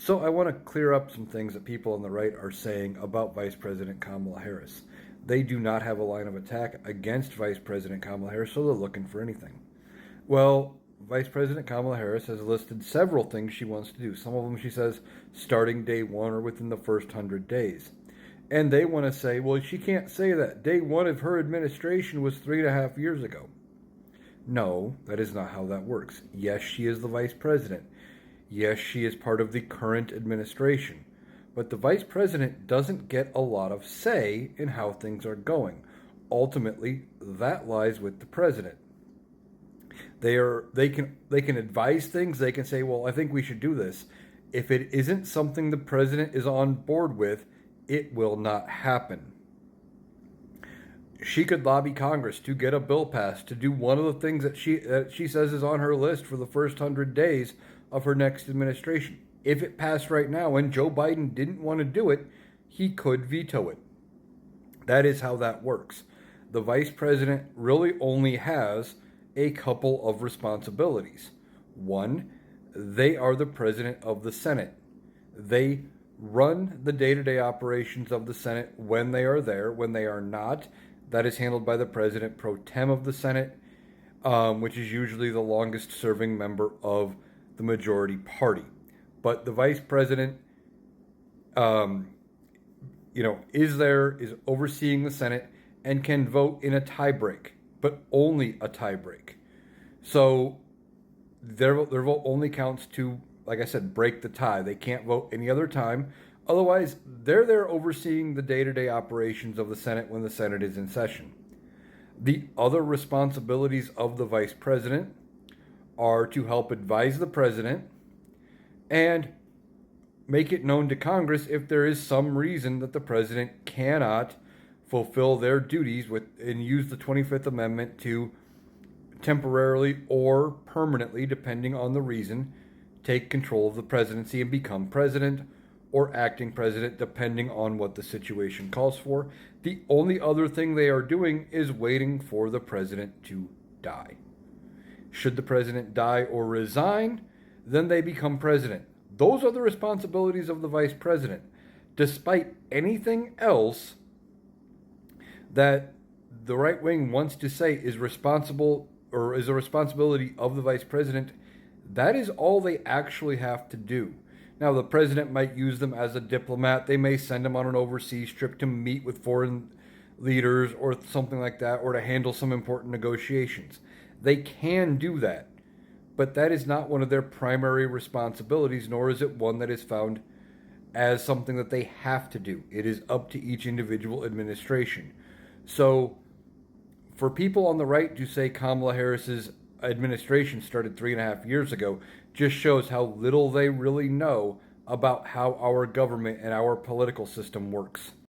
So I want to clear up some things that people on the right are saying about Vice President Kamala Harris. They do not have a line of attack against Vice President Kamala Harris, so they're looking for anything. Well, Vice President Kamala Harris has listed several things she wants to do. Some of them she says starting day one or within the first 100 days. And they want to say, well, she can't say that. Day one of her administration was 3.5 years ago. No, that is not how that works. Yes, she is the vice president. Yes, she is part of the current administration. But the vice president doesn't get a lot of say in how things are going. Ultimately, that lies with the president. They can advise things. They can say, well, I think we should do this. If it isn't something the president is on board with, it will not happen. She could lobby Congress to get a bill passed to do one of the things that she says is on her list for the first 100 days of her next administration. If it passed right now and Joe Biden didn't want to do it, he could veto it. That is how that works. The vice president really only has a couple of responsibilities. One, they are the president of the Senate. They run the day-to-day operations of the Senate when they are there. When they are not, that is handled by the president pro tem of the Senate, which is usually the longest serving member of the majority party. But the vice president, is overseeing the Senate and can vote in a tiebreak, but only a tiebreak. So their vote only counts to, like I said, break the tie. They can't vote any other time. Otherwise, they're there overseeing the day-to-day operations of the Senate when the Senate is in session. The other responsibilities of the vice president are to help advise the president and make it known to Congress if there is some reason that the president cannot fulfill their duties and use the 25th Amendment to temporarily or permanently, depending on the reason, take control of the presidency and become president or acting president, depending on what the situation calls for. The only other thing they are doing is waiting for the president to die. Should the president die or resign, then they become president. Those are the responsibilities of the vice president. Despite anything else that the right wing wants to say is responsible or is a responsibility of the vice president, that is all they actually have to do. Now, the president might use them as a diplomat. They may send him on an overseas trip to meet with foreign leaders or something like that, or to handle some important negotiations. They can do that, but that is not one of their primary responsibilities, nor is it one that is found as something that they have to do. It is up to each individual administration. So, for people on the right to say Kamala Harris's administration started 3.5 years ago just shows how little they really know about how our government and our political system works.